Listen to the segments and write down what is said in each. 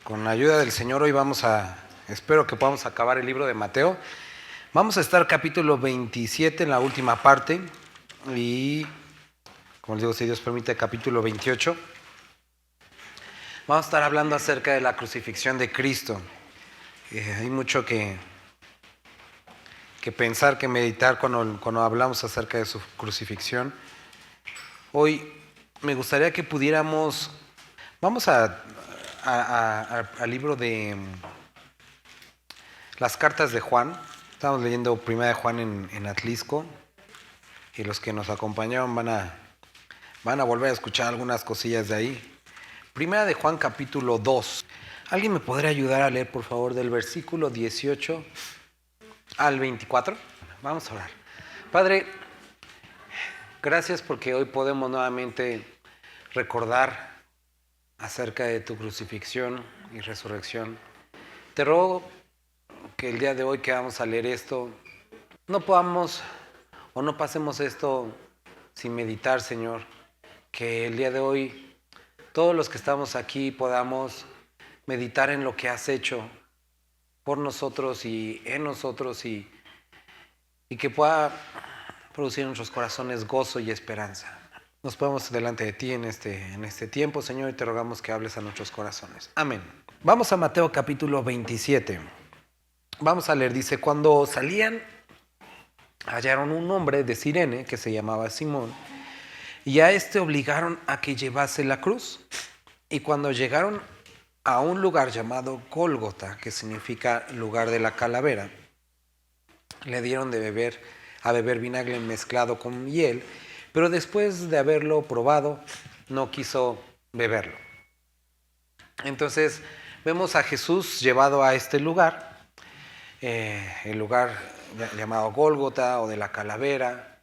Con la ayuda del Señor hoy espero que podamos acabar el libro de Mateo. Vamos a estar capítulo 27 en la última parte y, como les digo, si Dios permite, capítulo 28. Vamos a estar hablando acerca de la crucifixión de Cristo. Hay mucho que pensar, que meditar cuando hablamos acerca de su crucifixión. Hoy me gustaría que pudiéramos, vamos al libro de las cartas de Juan. Estamos leyendo Primera de Juan en Atlisco, y los que nos acompañaron van a volver a escuchar algunas cosillas de ahí. Primera de Juan capítulo 2. ¿Alguien me podría ayudar a leer, por favor, del versículo 18 al 24? Vamos a orar. Padre, gracias porque hoy podemos nuevamente recordar acerca de tu crucifixión y resurrección. Te ruego que el día de hoy que vamos a leer esto, no podamos o no pasemos esto sin meditar, Señor. Que el día de hoy todos los que estamos aquí podamos meditar en lo que has hecho por nosotros y en nosotros y que pueda producir en nuestros corazones gozo y esperanza. Nos ponemos delante de ti en este tiempo, Señor, y te rogamos que hables a nuestros corazones. Amén. Vamos a Mateo capítulo 27. Vamos a leer, dice: cuando salían, hallaron un hombre de Cirene que se llamaba Simón, y a este obligaron a que llevase la cruz. Y cuando llegaron a un lugar llamado Gólgota, que significa lugar de la calavera, le dieron a beber vinagre mezclado con miel, pero después de haberlo probado, no quiso beberlo. Entonces vemos a Jesús llevado a este lugar, el lugar llamado Gólgota, o de la calavera,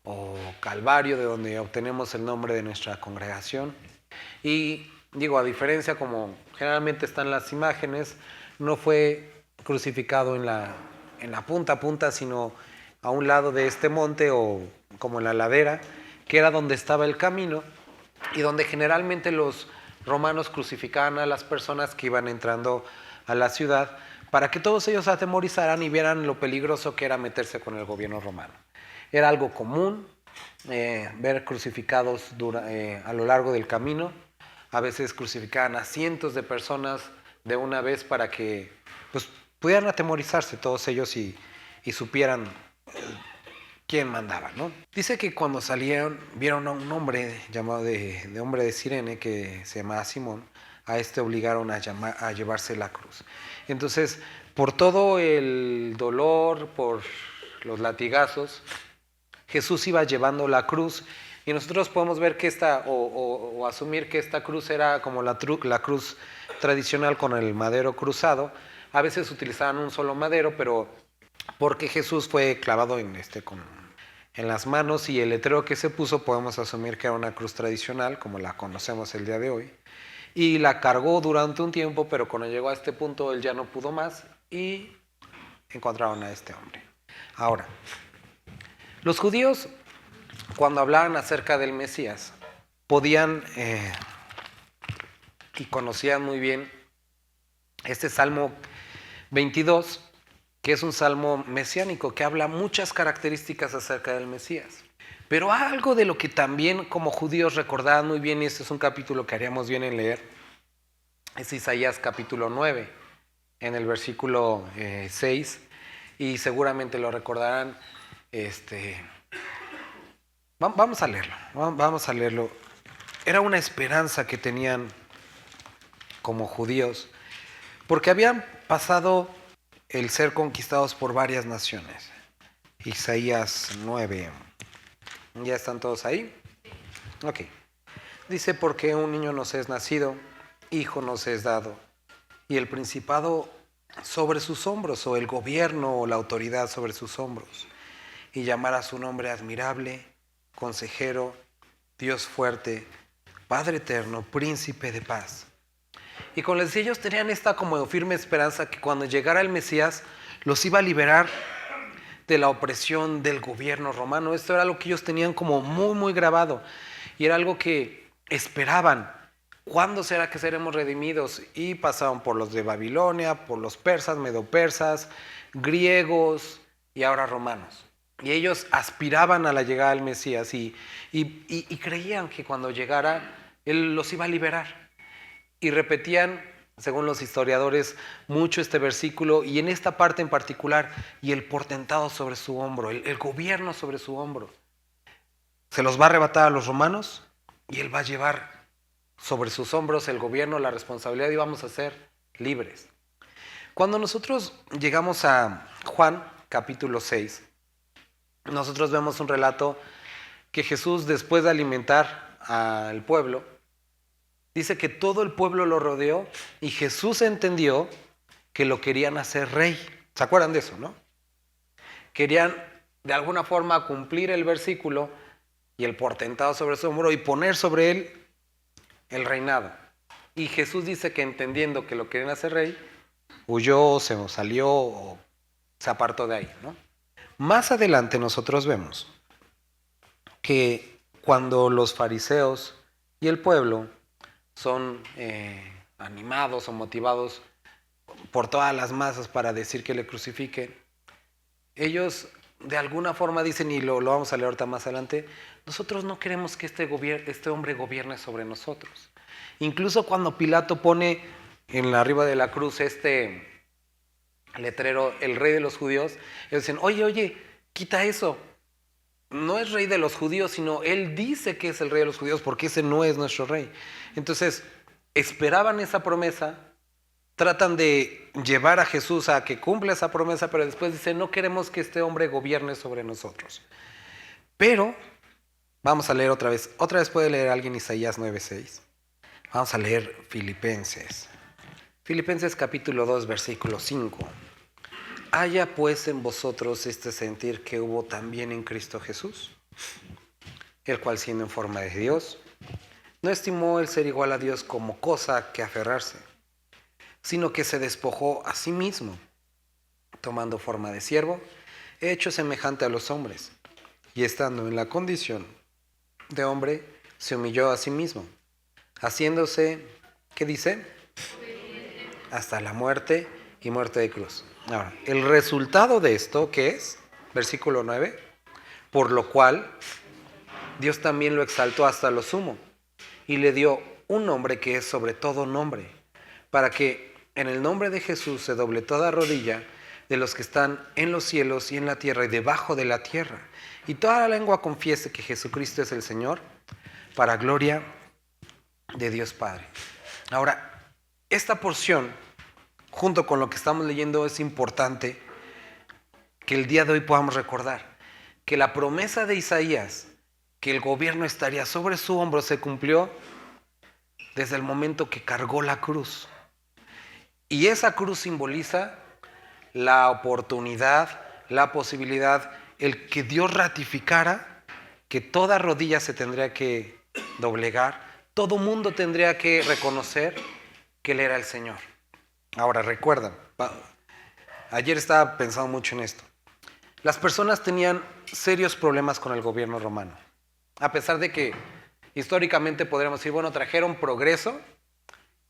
o Calvario, de donde obtenemos el nombre de nuestra congregación. Y digo, a diferencia como generalmente están las imágenes, no fue crucificado en la punta a punta, sino a un lado de este monte, o como en la ladera, que era donde estaba el camino y donde generalmente los romanos crucificaban a las personas que iban entrando a la ciudad, para que todos ellos atemorizaran y vieran lo peligroso que era meterse con el gobierno romano. Era algo común ver crucificados a lo largo del camino. A veces crucificaban a cientos de personas de una vez para que pudieran atemorizarse todos ellos y supieran quién mandaba, ¿no? Dice que cuando salieron, vieron a un hombre llamado de hombre de Cirene, que se llamaba Simón. A este obligaron a llevarse la cruz. Entonces, por todo el dolor, por los latigazos, Jesús iba llevando la cruz, y nosotros podemos ver que o asumir que esta cruz era como la cruz tradicional con el madero cruzado. A veces utilizaban un solo madero, pero porque Jesús fue clavado en las manos, y el letrero que se puso, podemos asumir que era una cruz tradicional como la conocemos el día de hoy, y la cargó durante un tiempo, pero cuando llegó a este punto él ya no pudo más y encontraron a este hombre. Ahora, los judíos, cuando hablaban acerca del Mesías, podían y conocían muy bien este Salmo 22, que es un salmo mesiánico que habla muchas características acerca del Mesías. Pero algo de lo que también como judíos recordaban muy bien, y este es un capítulo que haríamos bien en leer, es Isaías capítulo 9, en el versículo 6, y seguramente lo recordarán. Vamos a leerlo. Era una esperanza que tenían como judíos, porque habían pasado el ser conquistados por varias naciones. Isaías 9. ¿Ya están todos ahí? Ok. Dice: porque un niño nos es nacido, hijo nos es dado, y el principado sobre sus hombros, o el gobierno o la autoridad sobre sus hombros, y llamará su nombre admirable, consejero, Dios fuerte, Padre eterno, príncipe de paz. Y con les ellos tenían esta como firme esperanza que cuando llegara el Mesías los iba a liberar de la opresión del gobierno romano. Esto era lo que ellos tenían como muy, muy grabado. y era algo que esperaban. ¿Cuándo será que seremos redimidos? Y pasaron por los de Babilonia, por los persas, medopersas, griegos y ahora romanos. Y ellos aspiraban a la llegada del Mesías y creían que cuando llegara, Él los iba a liberar. Y repetían, según los historiadores, mucho este versículo y en esta parte en particular, y el portentado sobre su hombro, el gobierno sobre su hombro. Se los va a arrebatar a los romanos y Él va a llevar sobre sus hombros el gobierno, la responsabilidad y vamos a ser libres. Cuando nosotros llegamos a Juan capítulo 6, nosotros vemos un relato que Jesús, después de alimentar al pueblo, dice que todo el pueblo lo rodeó y Jesús entendió que lo querían hacer rey. ¿Se acuerdan de eso, no? Querían de alguna forma cumplir el versículo y el portentado sobre su hombro y poner sobre él el reinado. Y Jesús dice que entendiendo que lo querían hacer rey, huyó, se salió o se apartó de ahí, ¿no? Más adelante nosotros vemos que cuando los fariseos y el pueblo son animados o motivados por todas las masas para decir que le crucifiquen, ellos de alguna forma dicen, y lo vamos a leer ahorita más adelante, nosotros no queremos que este hombre gobierne sobre nosotros. Incluso cuando Pilato pone arriba de la cruz este letrero, el rey de los judíos, ellos dicen, oye, quita eso. No es rey de los judíos, sino él dice que es el rey de los judíos porque ese no es nuestro rey. Entonces, esperaban esa promesa, tratan de llevar a Jesús a que cumpla esa promesa, pero después dicen, no queremos que este hombre gobierne sobre nosotros. Pero, vamos a leer otra vez. Otra vez puede leer alguien Isaías 9:6. Vamos a leer Filipenses. Filipenses capítulo 2, versículo 5. Haya pues en vosotros este sentir que hubo también en Cristo Jesús, el cual siendo en forma de Dios, no estimó el ser igual a Dios como cosa que aferrarse, sino que se despojó a sí mismo, tomando forma de siervo, hecho semejante a los hombres, y estando en la condición de hombre, se humilló a sí mismo, haciéndose, ¿qué dice? Hasta la muerte y muerte de cruz. Ahora, el resultado de esto, ¿qué es? Versículo 9. Por lo cual, Dios también lo exaltó hasta lo sumo y le dio un nombre que es sobre todo nombre, para que en el nombre de Jesús se doble toda rodilla de los que están en los cielos y en la tierra y debajo de la tierra, y toda la lengua confiese que Jesucristo es el Señor, para gloria de Dios Padre. Ahora, esta porción, junto con lo que estamos leyendo, es importante que el día de hoy podamos recordar que la promesa de Isaías, que el gobierno estaría sobre su hombro, se cumplió desde el momento que cargó la cruz. Y esa cruz simboliza la oportunidad, la posibilidad, el que Dios ratificara que toda rodilla se tendría que doblegar, todo mundo tendría que reconocer que Él era el Señor. Ahora, recuerdan, ayer estaba pensando mucho en esto. Las personas tenían serios problemas con el gobierno romano. A pesar de que históricamente podríamos decir, bueno, trajeron progreso,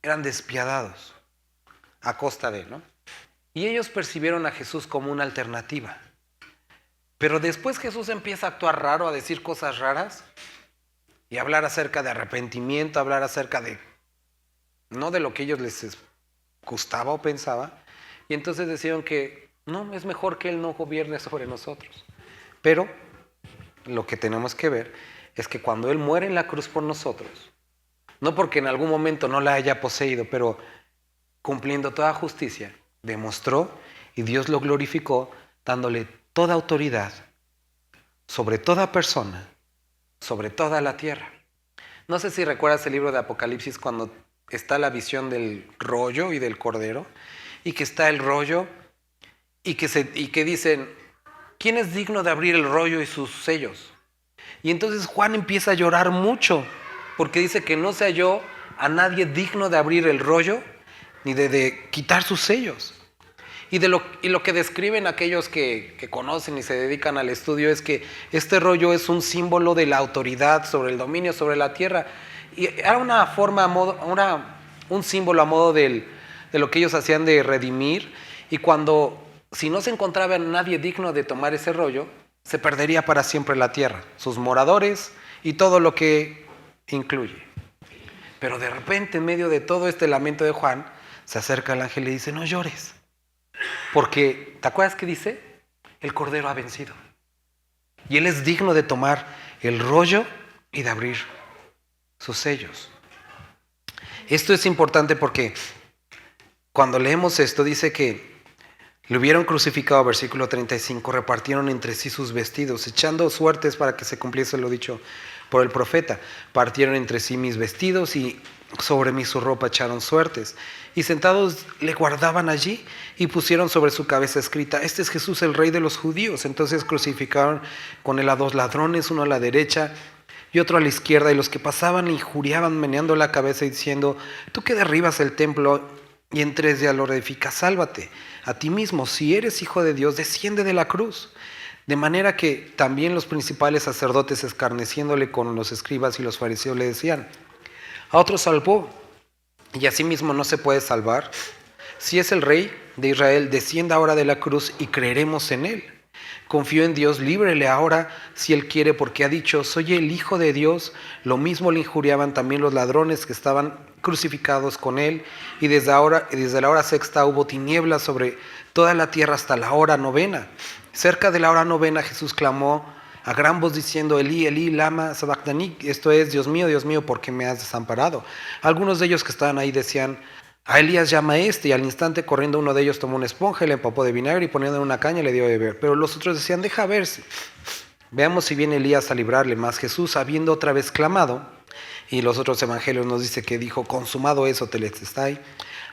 eran despiadados a costa de, ¿no? Y ellos percibieron a Jesús como una alternativa. Pero después Jesús empieza a actuar raro, a decir cosas raras y a hablar acerca de arrepentimiento, a hablar acerca de, no de lo que ellos les gustaba o pensaba, y entonces decidieron que no, es mejor que Él no gobierne sobre nosotros. Pero lo que tenemos que ver es que cuando Él muere en la cruz por nosotros, no porque en algún momento no la haya poseído, pero cumpliendo toda justicia, demostró y Dios lo glorificó, dándole toda autoridad sobre toda persona, sobre toda la tierra. No sé si recuerdas el libro de Apocalipsis cuando está la visión del rollo y del cordero, y que está el rollo y que dicen, ¿quién es digno de abrir el rollo y sus sellos? Y entonces Juan empieza a llorar mucho porque dice que no se halló a nadie digno de abrir el rollo ni de quitar sus sellos. Y lo que describen aquellos que conocen y se dedican al estudio es que este rollo es un símbolo de la autoridad sobre el dominio sobre la tierra. Y era una forma, un símbolo a modo de lo que ellos hacían de redimir. Y si no se encontraba nadie digno de tomar ese rollo, se perdería para siempre la tierra, sus moradores y todo lo que incluye. Pero de repente, en medio de todo este lamento de Juan, se acerca el ángel y le dice: no llores. Porque, ¿te acuerdas qué dice? El Cordero ha vencido. Y Él es digno de tomar el rollo y de abrir sus sellos. Esto es importante porque cuando leemos esto dice que le hubieron crucificado, versículo 35, repartieron entre sí sus vestidos, echando suertes para que se cumpliese lo dicho por el profeta. Partieron entre sí mis vestidos y sobre mí su ropa echaron suertes. Y sentados le guardaban allí y pusieron sobre su cabeza escrita: este es Jesús, el Rey de los judíos. Entonces crucificaron con él a 2 ladrones, uno a la derecha y otro a la izquierda. Y los que pasaban injuriaban, meneando la cabeza y diciendo: tú que derribas el templo y en 3 días lo reedificas, sálvate a ti mismo. Si eres hijo de Dios, desciende de la cruz. De manera que también los principales sacerdotes, escarneciéndole con los escribas y los fariseos, le decían: a otro salvó, y a sí mismo no se puede salvar. Si es el Rey de Israel, descienda ahora de la cruz y creeremos en él. Confío en Dios, líbrele ahora si él quiere, porque ha dicho: soy el Hijo de Dios. Lo mismo le injuriaban también los ladrones que estaban crucificados con él. Y desde la hora sexta hubo tinieblas sobre toda la tierra hasta la hora novena. Cerca de la hora novena Jesús clamó a gran voz diciendo: Elí, Elí, lama sabactani. Esto es: Dios mío, ¿por qué me has desamparado? Algunos de ellos que estaban ahí decían: a Elías llama y al instante corriendo uno de ellos tomó una esponja y la empapó de vinagre y poniendo en una caña le dio de beber. Pero los otros decían: deja verse, veamos si viene Elías a librarle. Mas Jesús, habiendo otra vez clamado, y los otros evangelios nos dice que dijo: consumado eso telestai,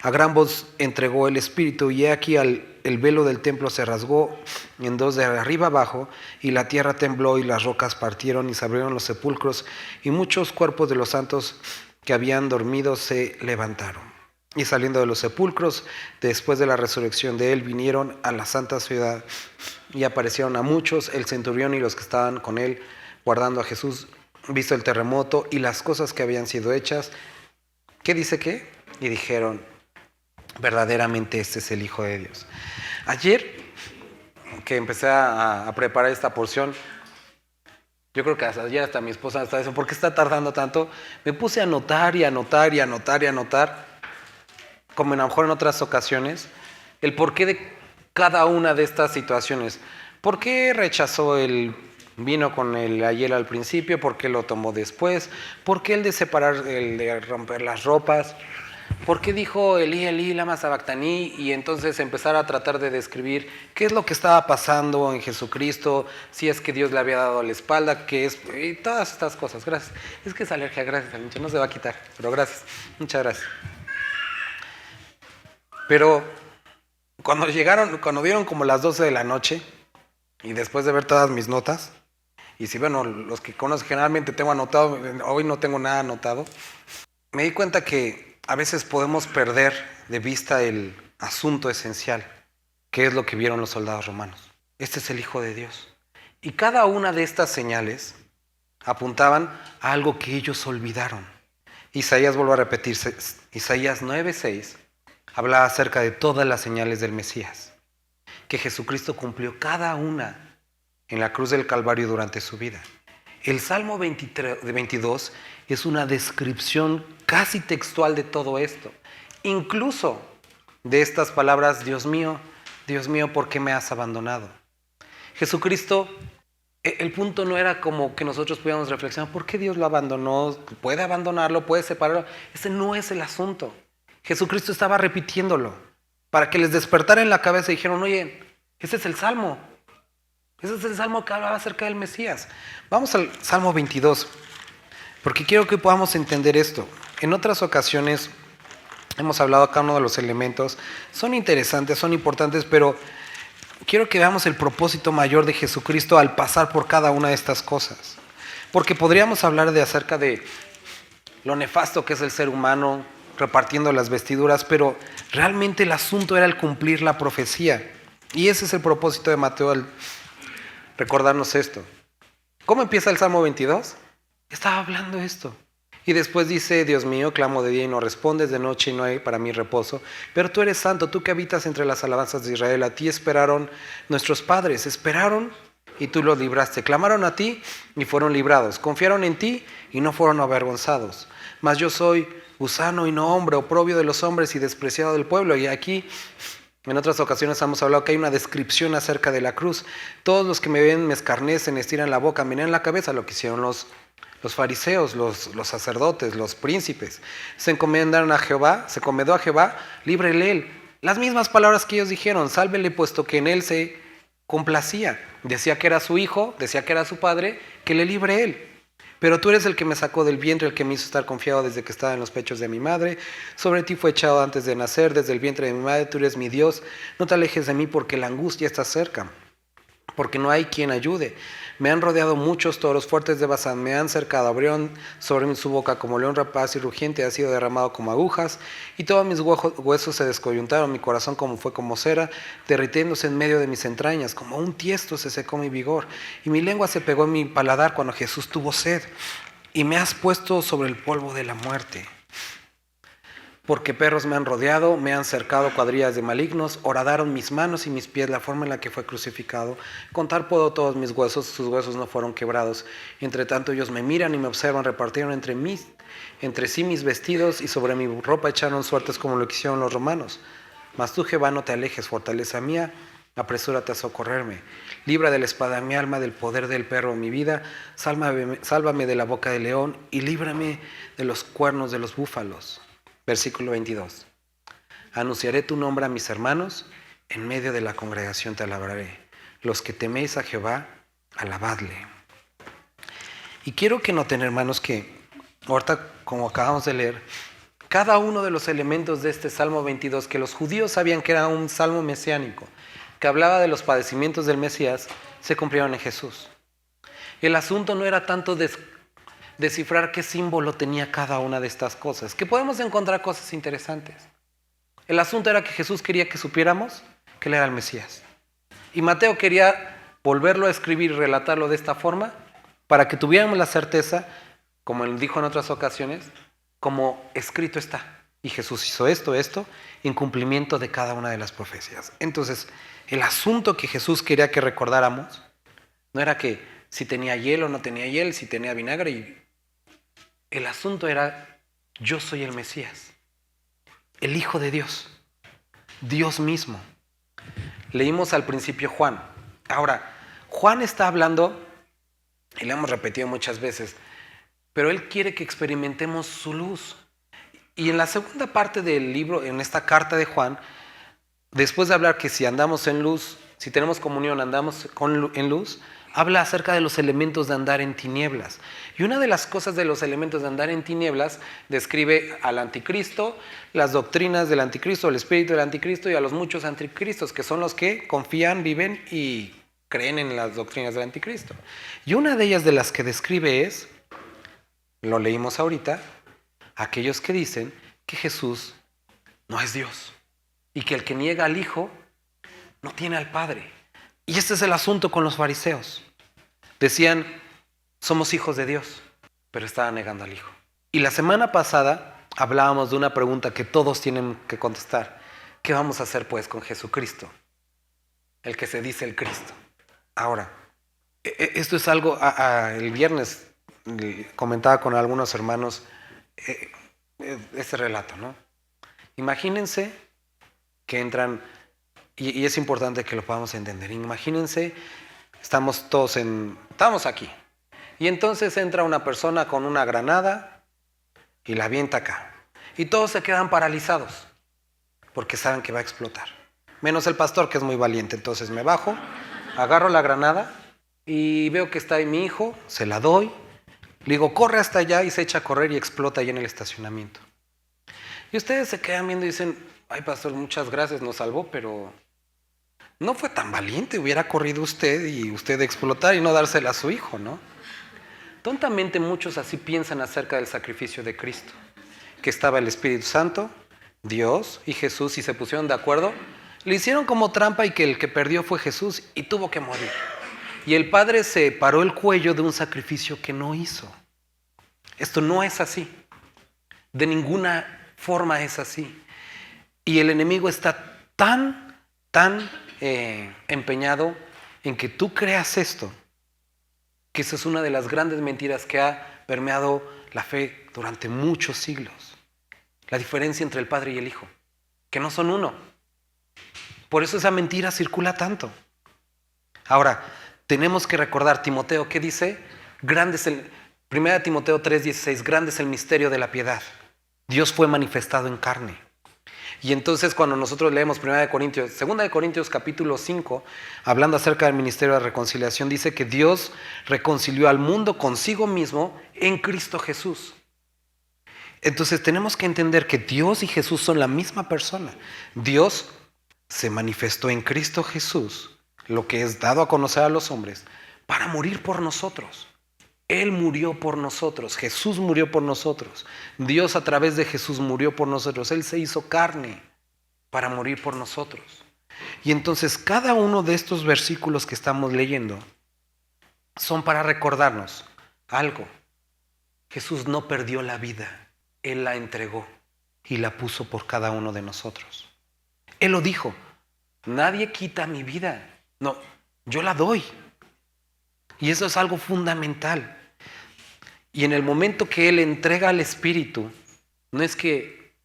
a gran voz entregó el espíritu, y he aquí el velo del templo se rasgó en 2 de arriba abajo, y la tierra tembló y las rocas partieron y se abrieron los sepulcros, y muchos cuerpos de los santos que habían dormido se levantaron. Y saliendo de los sepulcros, después de la resurrección de él, vinieron a la santa ciudad y aparecieron a muchos. El centurión y los que estaban con él guardando a Jesús, visto el terremoto y las cosas que habían sido hechas, ¿qué dice qué? Y dijeron: verdaderamente este es el Hijo de Dios. Ayer que empecé a preparar esta porción, yo creo que ayer hasta mi esposa estaba diciendo: ¿por qué está tardando tanto? Me puse a anotar, como a lo mejor en otras ocasiones, el porqué de cada una de estas situaciones. ¿Por qué rechazó el vino con el hiel al principio? ¿Por qué lo tomó después? ¿Por qué el de romper las ropas? ¿Por qué dijo Elí, Elí, lama sabactani? Y entonces empezar a tratar de describir qué es lo que estaba pasando en Jesucristo, si es que Dios le había dado la espalda, y todas estas cosas. Gracias. Es que es alergia, gracias, Alonso, no se va a quitar, pero gracias, muchas gracias. Pero cuando dieron como las 12 de la noche, y después de ver todas mis notas, y si bueno, los que conocen generalmente tengo anotado, hoy no tengo nada anotado, me di cuenta que a veces podemos perder de vista el asunto esencial, que es lo que vieron los soldados romanos. Este es el Hijo de Dios. Y cada una de estas señales apuntaban a algo que ellos olvidaron. Isaías, vuelvo a repetirse, Isaías 9:6, habla acerca de todas las señales del Mesías, que Jesucristo cumplió cada una en la cruz del Calvario durante su vida. El Salmo 22 es una descripción casi textual de todo esto, incluso de estas palabras: Dios mío, ¿por qué me has abandonado? Jesucristo, el punto no era como que nosotros pudiéramos reflexionar: ¿por qué Dios lo abandonó? ¿Puede abandonarlo? ¿Puede separarlo? Ese no es el asunto. Jesucristo estaba repitiéndolo para que les despertara en la cabeza y dijeron: oye, ese es el Salmo. Ese es el Salmo que hablaba acerca del Mesías. Vamos al Salmo 22, porque quiero que podamos entender esto. En otras ocasiones hemos hablado cada uno de los elementos. Son interesantes, son importantes, pero quiero que veamos el propósito mayor de Jesucristo al pasar por cada una de estas cosas. Porque podríamos hablar acerca de lo nefasto que es el ser humano, repartiendo las vestiduras, pero realmente el asunto era el cumplir la profecía. Y ese es el propósito de Mateo, al recordarnos esto. ¿Cómo empieza el Salmo 22? Estaba hablando esto. Y después dice, Dios mío, clamo de día y no respondes, de noche y no hay para mí reposo. Pero tú eres santo, tú que habitas entre las alabanzas de Israel. A ti esperaron nuestros padres, esperaron y tú los libraste. Clamaron a ti y fueron librados. Confiaron en ti y no fueron avergonzados. Mas yo soy gusano y no hombre, oprobio de los hombres y despreciado del pueblo. Y aquí, en otras ocasiones hemos hablado que hay una descripción acerca de la cruz. Todos los que me ven me escarnecen, estiran la boca, menean la cabeza, lo que hicieron los fariseos, los sacerdotes, los príncipes. Se encomendaron a Jehová, se encomendó a Jehová, líbrele él. Las mismas palabras que ellos dijeron, sálvele puesto que en él se complacía. Decía que era su hijo, decía que era su padre, que le libre él. Pero tú eres el que me sacó del vientre, el que me hizo estar confiado desde que estaba en los pechos de mi madre. Sobre ti fue echado antes de nacer, desde el vientre de mi madre, tú eres mi Dios. No te alejes de mí porque la angustia está cerca, porque no hay quien ayude. Me han rodeado muchos toros fuertes de Basán, me han cercado, abrieron sobre mí su boca como león rapaz y rugiente, ha sido derramado como agujas, y todos mis huesos se descoyuntaron, mi corazón fue como cera, derritiéndose en medio de mis entrañas, como un tiesto se secó mi vigor, y mi lengua se pegó en mi paladar cuando Jesús tuvo sed, y me has puesto sobre el polvo de la muerte. Porque perros me han rodeado, me han cercado cuadrillas de malignos, horadaron mis manos y mis pies la forma en la que fue crucificado. Contar puedo todos mis huesos, sus huesos no fueron quebrados. Entre tanto ellos me miran y me observan, repartieron entre sí mis vestidos y sobre mi ropa echaron suertes como lo hicieron los romanos. Mas tú, Jehová, no te alejes, fortaleza mía, apresúrate a socorrerme. Libra de la espada mi alma, del poder del perro mi vida, sálvame de la boca del león y líbrame de los cuernos de los búfalos. Versículo 22. Anunciaré tu nombre a mis hermanos, en medio de la congregación te alabaré. Los que teméis a Jehová, alabadle. Y quiero que noten, hermanos, que ahorita, como acabamos de leer, cada uno de los elementos de este Salmo 22, que los judíos sabían que era un salmo mesiánico, que hablaba de los padecimientos del Mesías, se cumplieron en Jesús. El asunto no era tanto descifrar qué símbolo tenía cada una de estas cosas, que podemos encontrar cosas interesantes. El asunto era que Jesús quería que supiéramos que Él era el Mesías. Y Mateo quería volverlo a escribir y relatarlo de esta forma para que tuviéramos la certeza, como él dijo en otras ocasiones, como escrito está. Y Jesús hizo esto, en cumplimiento de cada una de las profecías. Entonces, el asunto que Jesús quería que recordáramos no era que si tenía hiel o no tenía hiel, si tenía vinagre. El asunto era, yo soy el Mesías, el Hijo de Dios, Dios mismo. Leímos al principio Juan. Ahora, Juan está hablando, y lo hemos repetido muchas veces, pero él quiere que experimentemos su luz. Y en la segunda parte del libro, en esta carta de Juan, después de hablar que si andamos en luz, si tenemos comunión, andamos en luz, habla acerca de los elementos de andar en tinieblas. Y una de las cosas de los elementos de andar en tinieblas describe al anticristo, las doctrinas del anticristo, el espíritu del anticristo y a los muchos anticristos, que son los que confían, viven y creen en las doctrinas del anticristo. Y una de ellas de las que describe es, lo leímos ahorita, aquellos que dicen que Jesús no es Dios y que el que niega al Hijo no tiene al Padre. Y este es el asunto con los fariseos. Decían, somos hijos de Dios, pero estaban negando al Hijo. Y la semana pasada hablábamos de una pregunta que todos tienen que contestar. ¿Qué vamos a hacer pues con Jesucristo? El que se dice el Cristo. Ahora, esto es algo, el viernes comentaba con algunos hermanos este relato, ¿no? Imagínense que entran, y es importante que lo podamos entender. Imagínense, estamos aquí, y entonces entra una persona con una granada y la avienta acá, y todos se quedan paralizados porque saben que va a explotar, menos el pastor, que es muy valiente. Entonces me bajo, agarro la granada y veo que está ahí mi hijo, se la doy, le digo, corre hasta allá, y se echa a correr y explota ahí en el estacionamiento. Y ustedes se quedan viendo y dicen, ay pastor, muchas gracias, nos salvó, pero no fue tan valiente, hubiera corrido usted y usted explotar y no dársela a su hijo, ¿no? Tontamente muchos así piensan acerca del sacrificio de Cristo. que estaba el Espíritu Santo, Dios y Jesús, y se pusieron de acuerdo, le hicieron como trampa y que el que perdió fue Jesús y tuvo que morir. Y el Padre se paró el cuello de un sacrificio que no hizo. Esto no es así. De ninguna forma es así. Y el enemigo está tan empeñado en que tú creas esto, que esa es una de las grandes mentiras que ha permeado la fe durante muchos siglos. La diferencia entre el Padre y el Hijo, que no son uno. Por eso esa mentira circula tanto. Ahora, tenemos que recordar, Timoteo, ¿qué dice? Grande es 1 Timoteo 3:16, grande es el misterio de la piedad. Dios fue manifestado en carne. Y entonces cuando nosotros leemos 2 Corintios capítulo 5, hablando acerca del ministerio de reconciliación, dice que Dios reconcilió al mundo consigo mismo en Cristo Jesús. Entonces tenemos que entender que Dios y Jesús son la misma persona. Dios se manifestó en Cristo Jesús, lo que es dado a conocer a los hombres, para morir por nosotros. Él murió por nosotros, Jesús murió por nosotros. Dios a través de Jesús murió por nosotros. Él se hizo carne para morir por nosotros. Y entonces cada uno de estos versículos que estamos leyendo son para recordarnos algo. Jesús no perdió la vida, Él la entregó y la puso por cada uno de nosotros. Él lo dijo, nadie quita mi vida, no, yo la doy. Y eso es algo fundamental. Y en el momento que Él entrega al Espíritu, no es que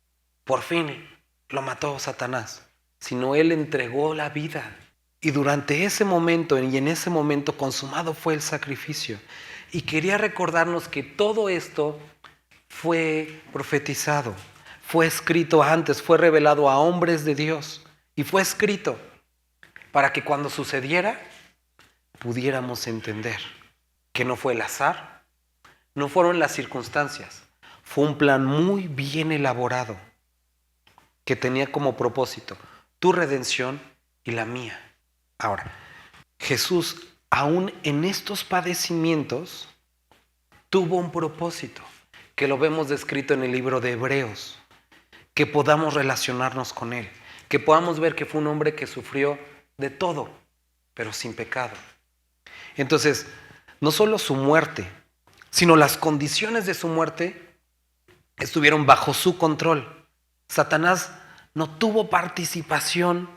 por fin lo mató Satanás, sino Él entregó la vida. Y durante ese momento, y en ese momento consumado fue el sacrificio. Y quería recordarnos que todo esto fue profetizado, fue escrito antes, fue revelado a hombres de Dios. Y fue escrito para que cuando sucediera, pudiéramos entender que no fue el azar, no fueron las circunstancias, fue un plan muy bien elaborado que tenía como propósito tu redención y la mía. Ahora, Jesús, aún en estos padecimientos, tuvo un propósito que lo vemos descrito en el libro de Hebreos, que podamos relacionarnos con Él, que podamos ver que fue un hombre que sufrió de todo, pero sin pecado. Entonces, no solo su muerte, sino las condiciones de su muerte estuvieron bajo su control. Satanás no tuvo participación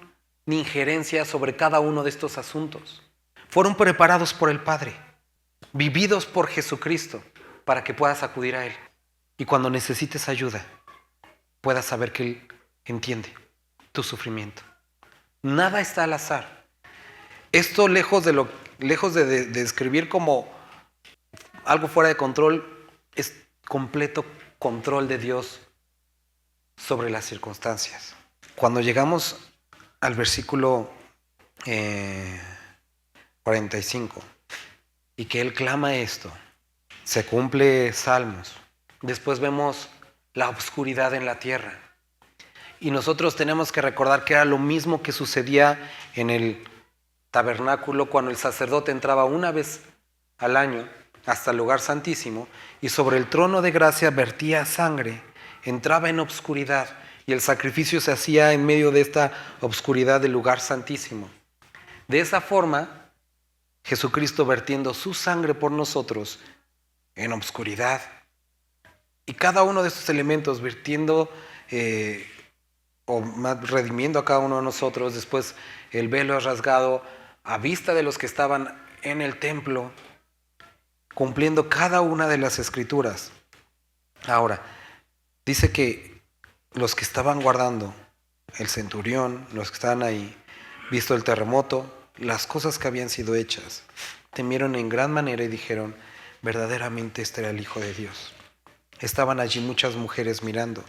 ni injerencia sobre cada uno de estos asuntos. Fueron preparados por el Padre, vividos por Jesucristo, para que puedas acudir a Él. Y cuando necesites ayuda, puedas saber que Él entiende tu sufrimiento. Nada está al azar. Esto lejos de describir como algo fuera de control, es completo control de Dios sobre las circunstancias. Cuando llegamos al versículo 45, y que Él clama esto, se cumple Salmos. Después vemos la oscuridad en la tierra. Y nosotros tenemos que recordar que era lo mismo que sucedía en el tabernáculo cuando el sacerdote entraba una vez al año hasta el lugar santísimo y sobre el trono de gracia vertía sangre, entraba en obscuridad y el sacrificio se hacía en medio de esta obscuridad del lugar santísimo. De esa forma, Jesucristo vertiendo su sangre por nosotros en obscuridad. Y cada uno de estos elementos vertiendo o más redimiendo a cada uno de nosotros. Después el velo es rasgado a vista de los que estaban en el templo, cumpliendo cada una de las escrituras. Ahora, dice que los que estaban guardando, el centurión, los que estaban ahí, visto el terremoto, las cosas que habían sido hechas, temieron en gran manera y dijeron, verdaderamente este era el Hijo de Dios. Estaban allí muchas mujeres mirando,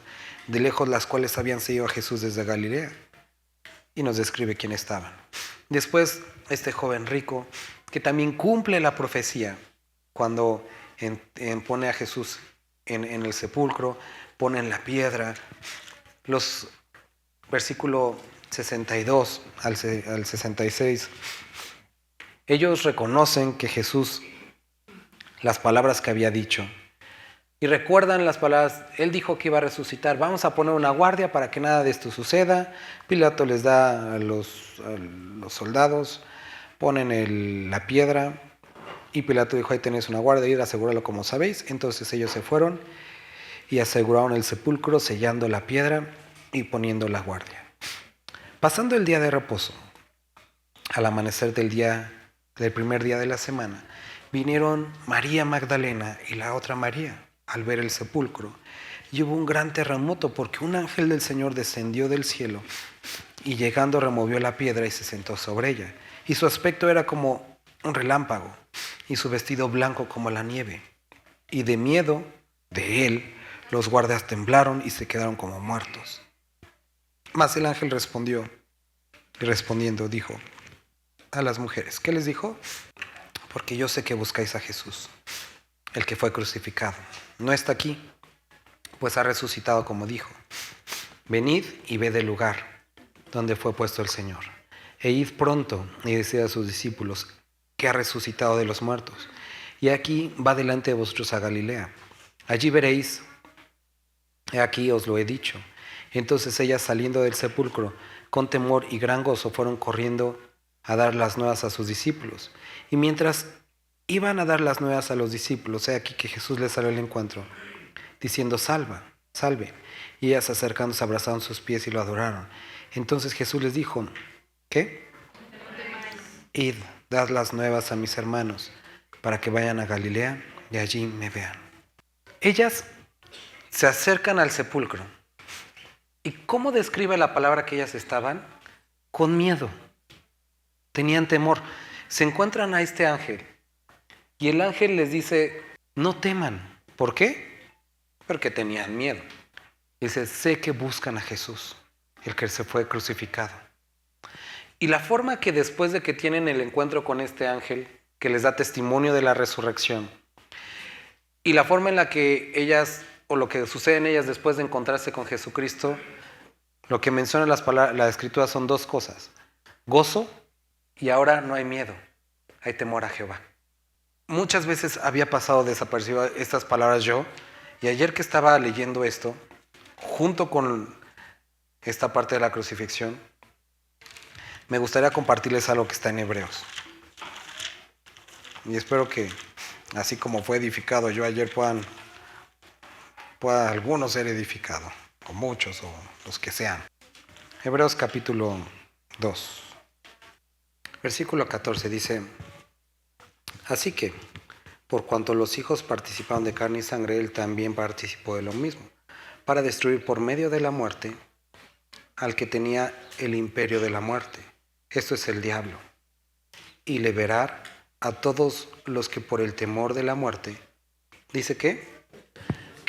de lejos las cuales habían seguido a Jesús desde Galilea. Y nos describe quién estaban. Después, este joven rico, que también cumple la profecía, cuando pone a Jesús en el sepulcro, ponen la piedra. Los versículo 62 al 66, ellos reconocen que Jesús, las palabras que había dicho, Y recuerdan las palabras, él dijo que iba a resucitar, vamos a poner una guardia para que nada de esto suceda. Pilato les da a los soldados, ponen la piedra, y Pilato dijo, ahí tenéis una guardia, ir a asegurarlo como sabéis. Entonces ellos se fueron y aseguraron el sepulcro, sellando la piedra y poniendo la guardia. Pasando el día de reposo, al amanecer del primer día de la semana, vinieron María Magdalena y la otra María al ver el sepulcro, y hubo un gran terremoto porque un ángel del Señor descendió del cielo y llegando removió la piedra y se sentó sobre ella. Y su aspecto era como un relámpago y su vestido blanco como la nieve. Y de miedo de él, los guardias temblaron y se quedaron como muertos. Mas el ángel respondió, y respondiendo dijo a las mujeres, ¿qué les dijo? Porque yo sé que buscáis a Jesús, el que fue crucificado. No está aquí, pues ha resucitado como dijo. Venid y ved el lugar donde fue puesto el Señor. E id pronto y decid a sus discípulos que ha resucitado de los muertos. Y aquí va delante de vosotros a Galilea. Allí veréis, he aquí os lo he dicho. Entonces ellas, saliendo del sepulcro, con temor y gran gozo, fueron corriendo a dar las nuevas a sus discípulos. Y mientras iban a dar las nuevas a los discípulos, he aquí que Jesús les salió al encuentro, diciendo, salve. Y ellas, acercándose, abrazaron sus pies y lo adoraron. Entonces Jesús les dijo, ¿qué? Id, dad las nuevas a mis hermanos, para que vayan a Galilea y allí me vean. Ellas se acercan al sepulcro. ¿Y cómo describe la palabra que ellas estaban? Con miedo. Tenían temor. Se encuentran a este ángel. Y el ángel les dice, no teman. ¿Por qué? Porque tenían miedo. Dice, sé que buscan a Jesús, el que se fue crucificado. Y la forma que después de que tienen el encuentro con este ángel, que les da testimonio de la resurrección, y la forma en la que ellas, o lo que sucede en ellas después de encontrarse con Jesucristo, lo que menciona la Escritura son dos cosas. Gozo, y ahora no hay miedo, hay temor a Jehová. Muchas veces había pasado desapercibido estas palabras yo, y ayer que estaba leyendo esto, junto con esta parte de la crucifixión, me gustaría compartirles algo que está en Hebreos. Y espero que, así como fue edificado yo ayer, puedan algunos ser edificados, o muchos, o los que sean. Hebreos capítulo 2, versículo 14 dice, así que, por cuanto los hijos participaron de carne y sangre, él también participó de lo mismo, para destruir por medio de la muerte al que tenía el imperio de la muerte, esto es el diablo, y liberar a todos los que por el temor de la muerte, dice ¿qué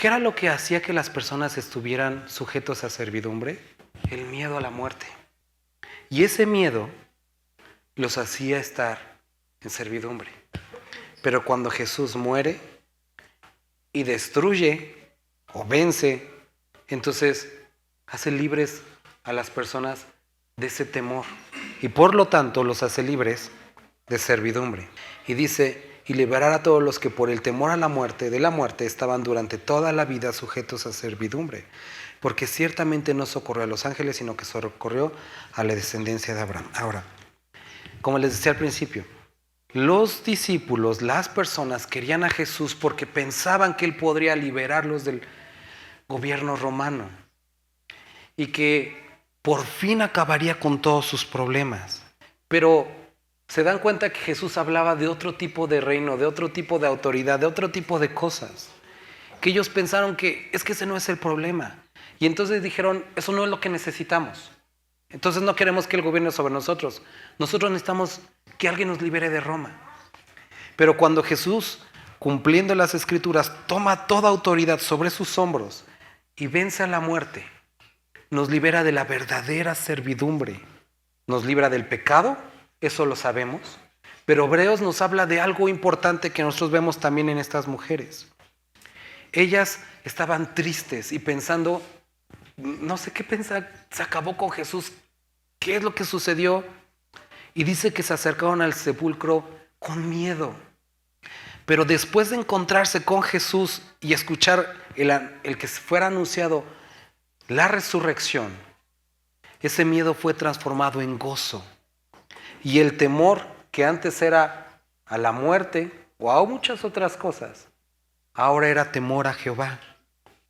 era lo que hacía que las personas estuvieran sujetos a servidumbre? El miedo a la muerte. Y ese miedo los hacía estar en servidumbre. Pero cuando Jesús muere y destruye o vence, entonces hace libres a las personas de ese temor. Y por lo tanto los hace libres de servidumbre. Y dice, y liberar a todos los que por el temor a la muerte, de la muerte, estaban durante toda la vida sujetos a servidumbre. Porque ciertamente no socorrió a los ángeles, sino que socorrió a la descendencia de Abraham. Ahora, como les decía al principio, los discípulos, las personas querían a Jesús porque pensaban que Él podría liberarlos del gobierno romano y que por fin acabaría con todos sus problemas. Pero se dan cuenta que Jesús hablaba de otro tipo de reino, de otro tipo de autoridad, de otro tipo de cosas. Que ellos pensaron que es que ese no es el problema. Y entonces dijeron, eso no es lo que necesitamos. Entonces no queremos que Él gobierne sobre nosotros. Nosotros necesitamos que alguien nos libere de Roma. Pero cuando Jesús, cumpliendo las Escrituras, toma toda autoridad sobre sus hombros y vence a la muerte, nos libera de la verdadera servidumbre. Nos libra del pecado, eso lo sabemos. Pero Hebreos nos habla de algo importante que nosotros vemos también en estas mujeres. Ellas estaban tristes y pensando, no sé qué pensar, se acabó con Jesús, ¿qué es lo que sucedió? Y dice que se acercaron al sepulcro con miedo. Pero después de encontrarse con Jesús y escuchar el que fuera anunciado la resurrección, ese miedo fue transformado en gozo. Y el temor que antes era a la muerte o a muchas otras cosas, ahora era temor a Jehová.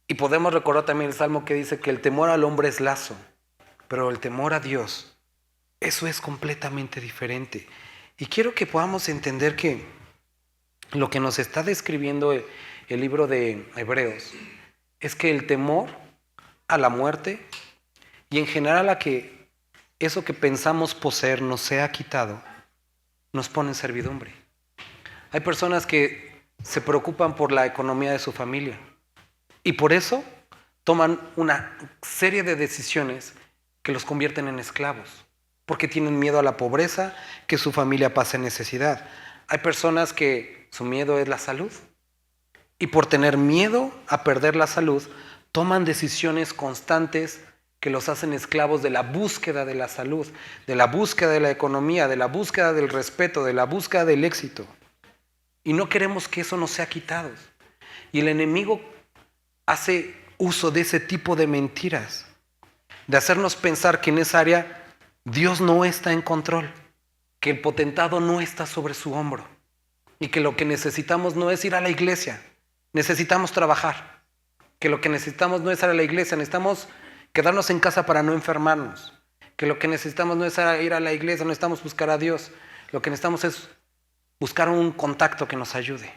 Y podemos recordar también el Salmo que dice que el temor al hombre es lazo, pero el temor a Dios, eso es completamente diferente. Y quiero que podamos entender que lo que nos está describiendo el libro de Hebreos es que el temor a la muerte y en general a que eso que pensamos poseer nos sea quitado, nos pone en servidumbre. Hay personas que se preocupan por la economía de su familia y por eso toman una serie de decisiones que los convierten en esclavos, porque tienen miedo a la pobreza, que su familia pase necesidad. Hay personas que su miedo es la salud y por tener miedo a perder la salud, toman decisiones constantes que los hacen esclavos de la búsqueda de la salud, de la búsqueda de la economía, de la búsqueda del respeto, de la búsqueda del éxito. Y no queremos que eso nos sea quitado. Y el enemigo hace uso de ese tipo de mentiras, de hacernos pensar que en esa área Dios no está en control, que el potentado no está sobre su hombro y que lo que necesitamos no es ir a la iglesia, necesitamos trabajar, que lo que necesitamos no es ir a la iglesia, necesitamos quedarnos en casa para no enfermarnos, que lo que necesitamos no es ir a la iglesia, no necesitamos buscar a Dios, lo que necesitamos es buscar un contacto que nos ayude.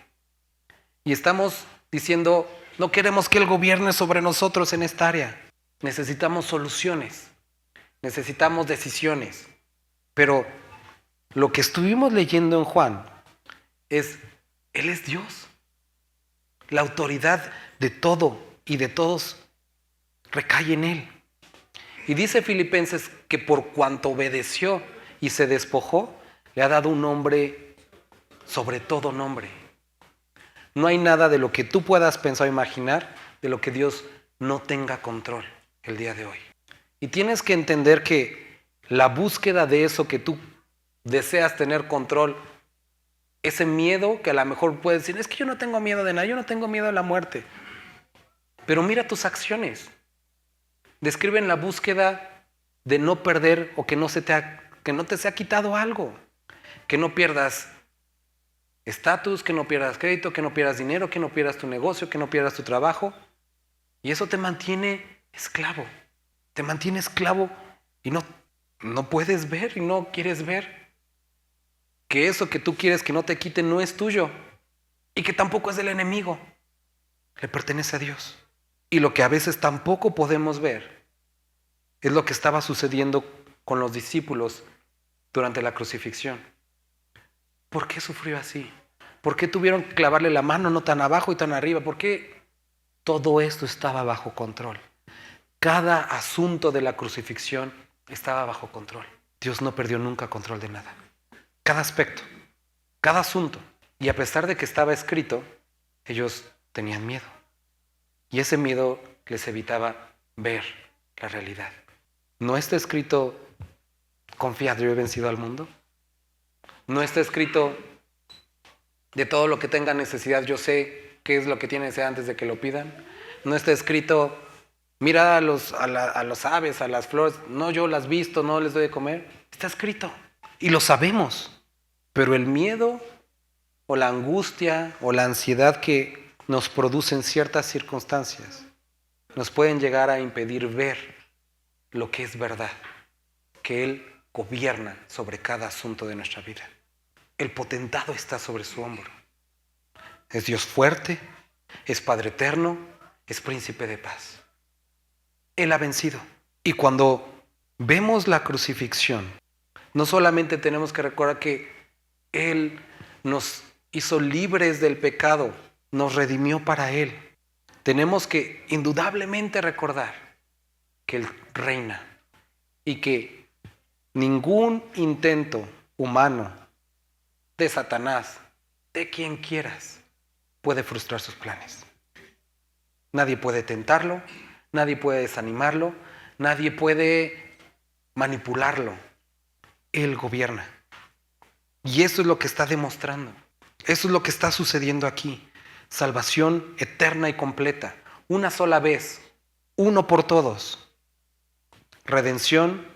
Y estamos diciendo, no queremos que Él gobierne sobre nosotros en esta área, necesitamos soluciones, necesitamos decisiones, pero lo que estuvimos leyendo en Juan es, Él es Dios, la autoridad de todo y de todos recae en Él. Y dice Filipenses que por cuanto obedeció y se despojó, le ha dado un nombre sobre todo nombre. No hay nada de lo que tú puedas pensar o imaginar de lo que Dios no tenga control el día de hoy. Y tienes que entender que la búsqueda de eso que tú deseas tener control, ese miedo que a lo mejor puedes decir, es que yo no tengo miedo de nada, yo no tengo miedo de la muerte. Pero mira tus acciones. Describen la búsqueda de no perder o que no te sea quitado algo. Que no pierdas estatus, que no pierdas crédito, que no pierdas dinero, que no pierdas tu negocio, que no pierdas tu trabajo. Y eso te mantiene esclavo. Te mantiene esclavo y no puedes ver y no quieres ver que eso que tú quieres que no te quite no es tuyo y que tampoco es del enemigo. Le pertenece a Dios. Y lo que a veces tampoco podemos ver es lo que estaba sucediendo con los discípulos durante la crucifixión. ¿Por qué sufrió así? ¿Por qué tuvieron que clavarle la mano no tan abajo y tan arriba? ¿Por qué todo esto estaba bajo control? Cada asunto de la crucifixión estaba bajo control. Dios no perdió nunca control de nada. Cada aspecto, cada asunto. Y a pesar de que estaba escrito, ellos tenían miedo. Y ese miedo les evitaba ver la realidad. ¿No está escrito, confiad, yo he vencido al mundo? ¿No está escrito, de todo lo que tengan necesidad, yo sé qué es lo que tienen necesidad antes de que lo pidan? ¿No está escrito, mira a las aves, a las flores, no yo las visto, no les doy de comer? Está escrito y lo sabemos. Pero el miedo o la angustia o la ansiedad que nos producen ciertas circunstancias nos pueden llegar a impedir ver lo que es verdad, que Él gobierna sobre cada asunto de nuestra vida. El potentado está sobre su hombro. Es Dios fuerte, es Padre eterno, es príncipe de paz. Él ha vencido. Y cuando vemos la crucifixión, no solamente tenemos que recordar que Él nos hizo libres del pecado, nos redimió para Él. Tenemos que indudablemente recordar que Él reina y que ningún intento humano de Satanás, de quien quieras, puede frustrar sus planes. Nadie puede tentarlo, nadie puede desanimarlo, nadie puede manipularlo. Él gobierna. Y eso es lo que está demostrando. Eso es lo que está sucediendo aquí. Salvación eterna y completa. Una sola vez. Uno por todos. Redención,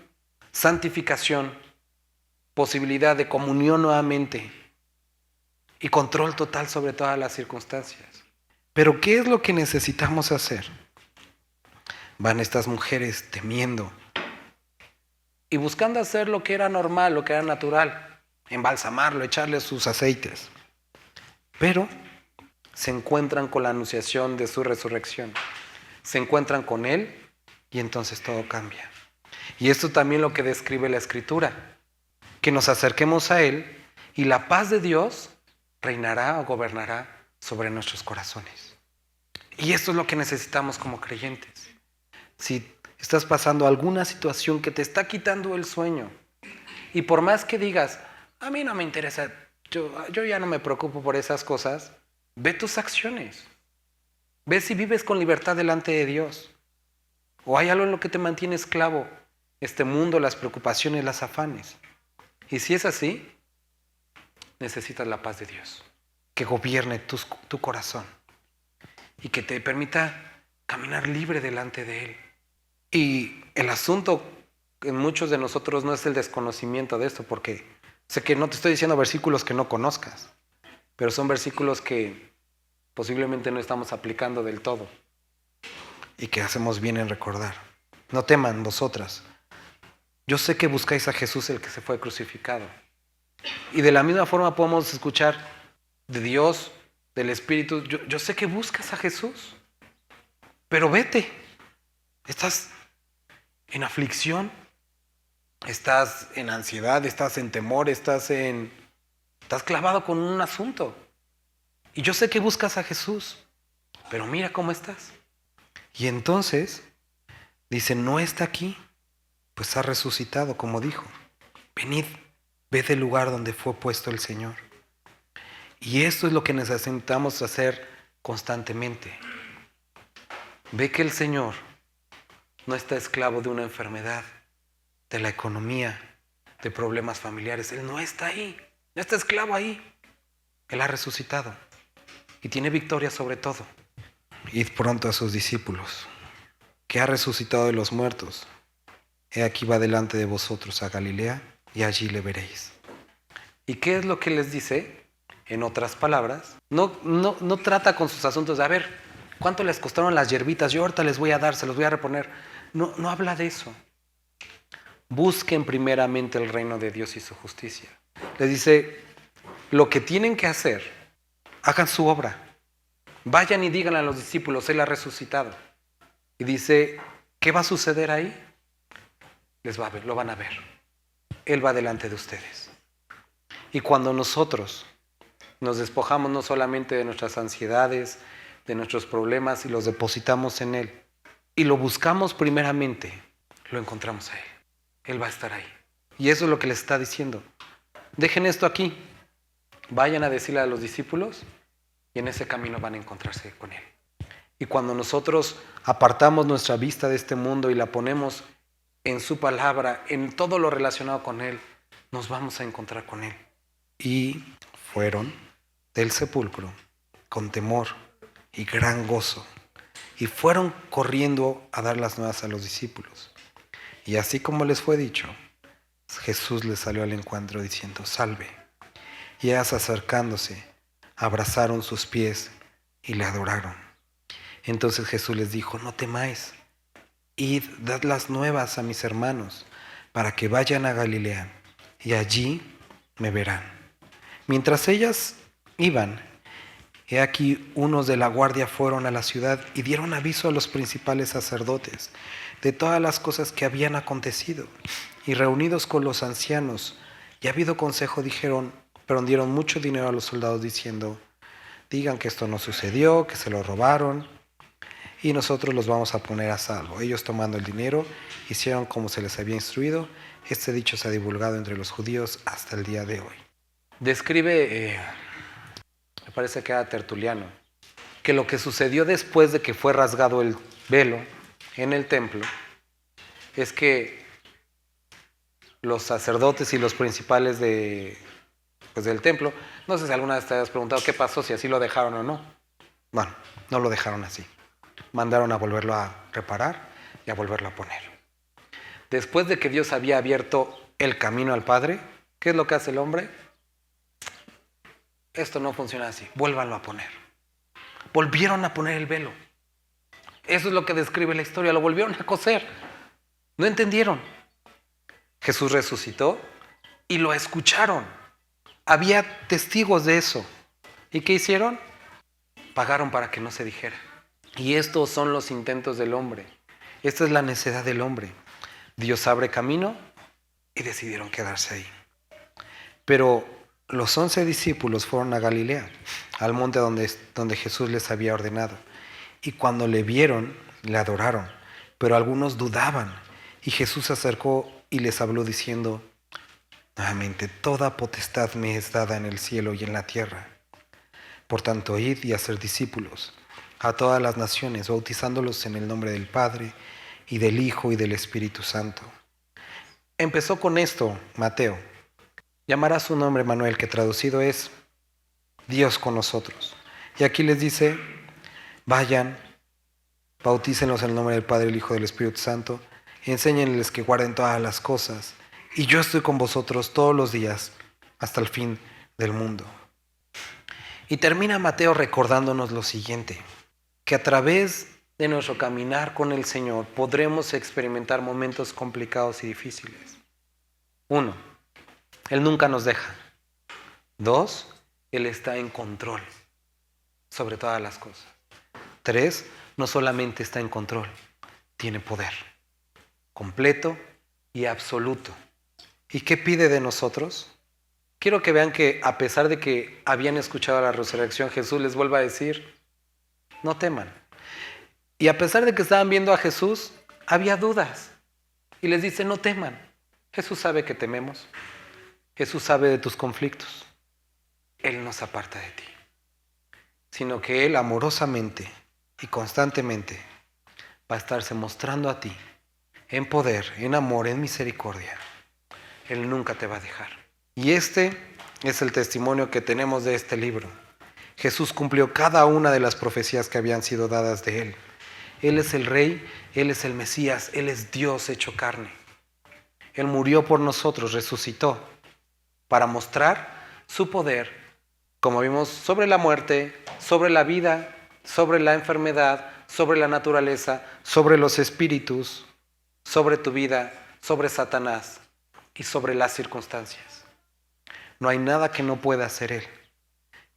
santificación, posibilidad de comunión nuevamente y control total sobre todas las circunstancias. Pero ¿qué es lo que necesitamos hacer? Van estas mujeres temiendo y buscando hacer lo que era normal, lo que era natural, embalsamarlo, echarle sus aceites. Pero se encuentran con la anunciación de su resurrección. Se encuentran con Él y entonces todo cambia. Y esto también lo que describe la Escritura, que nos acerquemos a Él y la paz de Dios reinará o gobernará sobre nuestros corazones. Y esto es lo que necesitamos como creyentes. Si estás pasando alguna situación que te está quitando el sueño, y por más que digas, a mí no me interesa, yo ya no me preocupo por esas cosas, ve tus acciones. Ve si vives con libertad delante de Dios. O hay algo en lo que te mantiene esclavo, este mundo, las preocupaciones, las afanes. Y si es así, necesitas la paz de Dios, que gobierne tu corazón y que te permita caminar libre delante de Él. Y el asunto en muchos de nosotros no es el desconocimiento de esto, porque sé que no te estoy diciendo versículos que no conozcas, pero son versículos que posiblemente no estamos aplicando del todo y que hacemos bien en recordar. No teman vosotras. Yo sé que buscáis a Jesús, el que se fue crucificado. Y de la misma forma podemos escuchar de Dios, del Espíritu. Yo sé que buscas a Jesús, pero vete. Estás en aflicción, estás en ansiedad, estás en temor, estás clavado con un asunto. Y yo sé que buscas a Jesús, pero mira cómo estás. Y entonces dice, no está aquí, pues ha resucitado, como dijo. Venid, ved el lugar donde fue puesto el Señor. Y esto es lo que necesitamos hacer constantemente. Ve que el Señor no está esclavo de una enfermedad, de la economía, de problemas familiares. Él no está ahí, no está esclavo ahí. Él ha resucitado y tiene victoria sobre todo. Id pronto a sus discípulos, que ha resucitado de los muertos. He aquí va delante de vosotros a Galilea y allí le veréis. ¿Y qué es lo que les dice? En otras palabras, no trata con sus asuntos de, a ver, ¿cuánto les costaron las hierbitas? Yo ahorita les voy a dar, se los voy a reponer. No habla de eso. Busquen primeramente el reino de Dios y su justicia. Les dice, lo que tienen que hacer, hagan su obra. Vayan y digan a los discípulos, Él ha resucitado. Y dice, ¿qué va a suceder ahí? Lo van a ver. Él va delante de ustedes. Y cuando nosotros nos despojamos no solamente de nuestras ansiedades, de nuestros problemas y los depositamos en Él, y lo buscamos primeramente, lo encontramos a Él. Él va a estar ahí. Y eso es lo que les está diciendo. Dejen esto aquí. Vayan a decirle a los discípulos y en ese camino van a encontrarse con Él. Y cuando nosotros apartamos nuestra vista de este mundo y la ponemos en su palabra, en todo lo relacionado con Él, nos vamos a encontrar con Él. Y fueron del sepulcro con temor y gran gozo, y fueron corriendo a dar las nuevas a los discípulos. Y así como les fue dicho, Jesús les salió al encuentro diciendo, salve. Y ellas acercándose, abrazaron sus pies y le adoraron. Entonces Jesús les dijo, no temáis, id, dad las nuevas a mis hermanos, para que vayan a Galilea, y allí me verán. Mientras ellas iban, he aquí unos de la guardia fueron a la ciudad y dieron aviso a los principales sacerdotes de todas las cosas que habían acontecido. Y reunidos con los ancianos y habido consejo dieron mucho dinero a los soldados diciendo, digan que esto no sucedió, que se lo robaron y nosotros los vamos a poner a salvo. Ellos tomando el dinero hicieron como se les había instruido. Este dicho se ha divulgado entre los judíos hasta el día de hoy. Describe, me parece que era Tertuliano, que lo que sucedió después de que fue rasgado el velo en el templo es que los sacerdotes y los principales de pues, del templo. No sé si alguna vez te hayas preguntado qué pasó, si así lo dejaron o no. Bueno, no lo dejaron así. Mandaron a volverlo a reparar y a volverlo a poner. Después de que Dios había abierto el camino al Padre, ¿qué es lo que hace el hombre? Esto no funciona así, vuélvanlo a poner. Volvieron a poner el velo. Eso es lo que describe la historia, lo volvieron a coser. No entendieron. Jesús resucitó y lo escucharon. Había testigos de eso. ¿Y qué hicieron? Pagaron para que no se dijera. Y estos son los intentos del hombre. Esta es la necedad del hombre. Dios abre camino y decidieron quedarse ahí. Pero los 11 discípulos fueron a Galilea, al monte donde Jesús les había ordenado. Y cuando le vieron, le adoraron. Pero algunos dudaban. Y Jesús se acercó y les habló diciendo, nuevamente, toda potestad me es dada en el cielo y en la tierra. Por tanto, id y haced discípulos a todas las naciones, bautizándolos en el nombre del Padre, y del Hijo, y del Espíritu Santo. Empezó con esto, Mateo. Llamará su nombre Manuel, que traducido es Dios con nosotros. Y aquí les dice, vayan, bautícenlos en el nombre del Padre, el Hijo y del Espíritu Santo, y enséñenles que guarden todas las cosas, y yo estoy con vosotros todos los días, hasta el fin del mundo. Y termina Mateo recordándonos lo siguiente, que a través de nuestro caminar con el Señor podremos experimentar momentos complicados y difíciles. 1, Él nunca nos deja. 2, Él está en control sobre todas las cosas. 3, no solamente está en control, tiene poder completo y absoluto. ¿Y qué pide de nosotros? Quiero que vean que a pesar de que habían escuchado la resurrección, Jesús les vuelve a decir, no teman. Y a pesar de que estaban viendo a Jesús, había dudas. Y les dice, no teman. Jesús sabe que tememos. Jesús sabe de tus conflictos. Él no se aparta de ti. Sino que Él amorosamente y constantemente va a estarse mostrando a ti en poder, en amor, en misericordia. Él nunca te va a dejar. Y este es el testimonio que tenemos de este libro. Jesús cumplió cada una de las profecías que habían sido dadas de Él. Él es el Rey, Él es el Mesías, Él es Dios hecho carne. Él murió por nosotros, resucitó, para mostrar su poder, como vimos, sobre la muerte, sobre la vida, sobre la enfermedad, sobre la naturaleza, sobre los espíritus, sobre tu vida, sobre Satanás y sobre las circunstancias. No hay nada que no pueda hacer Él.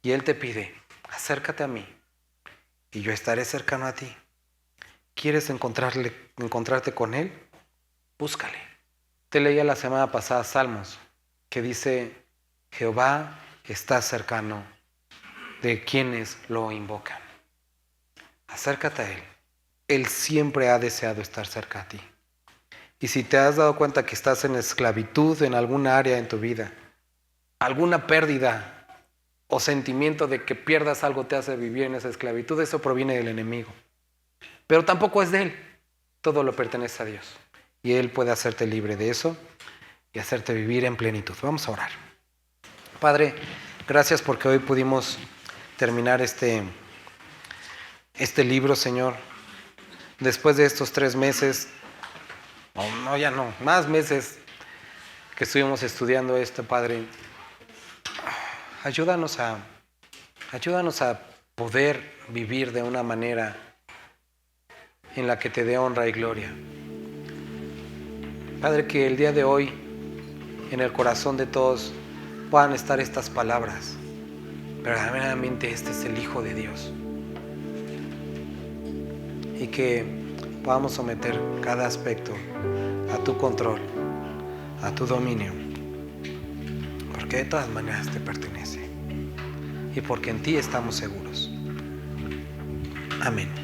Y Él te pide, acércate a mí y yo estaré cercano a ti. ¿Quieres encontrarte con Él? Búscale. Te leía la semana pasada Salmos, que dice, Jehová está cercano de quienes lo invocan. Acércate a Él. Él siempre ha deseado estar cerca a ti. Y si te has dado cuenta que estás en esclavitud en alguna área en tu vida, alguna pérdida o sentimiento de que pierdas algo te hace vivir en esa esclavitud, eso proviene del enemigo. Pero tampoco es de Él. Todo lo pertenece a Dios. Y Él puede hacerte libre de eso y hacerte vivir en plenitud. Vamos a orar. Padre, gracias porque hoy pudimos terminar este libro, Señor. Después de estos 3 meses, más meses que estuvimos estudiando esto, Padre, ayúdanos a poder vivir de una manera en la que te dé honra y gloria. Padre, que el día de hoy en el corazón de todos puedan estar estas palabras. Verdaderamente este es el Hijo de Dios. Y que podamos someter cada aspecto a tu control, a tu dominio, porque de todas maneras te pertenece y porque en ti estamos seguros. Amén.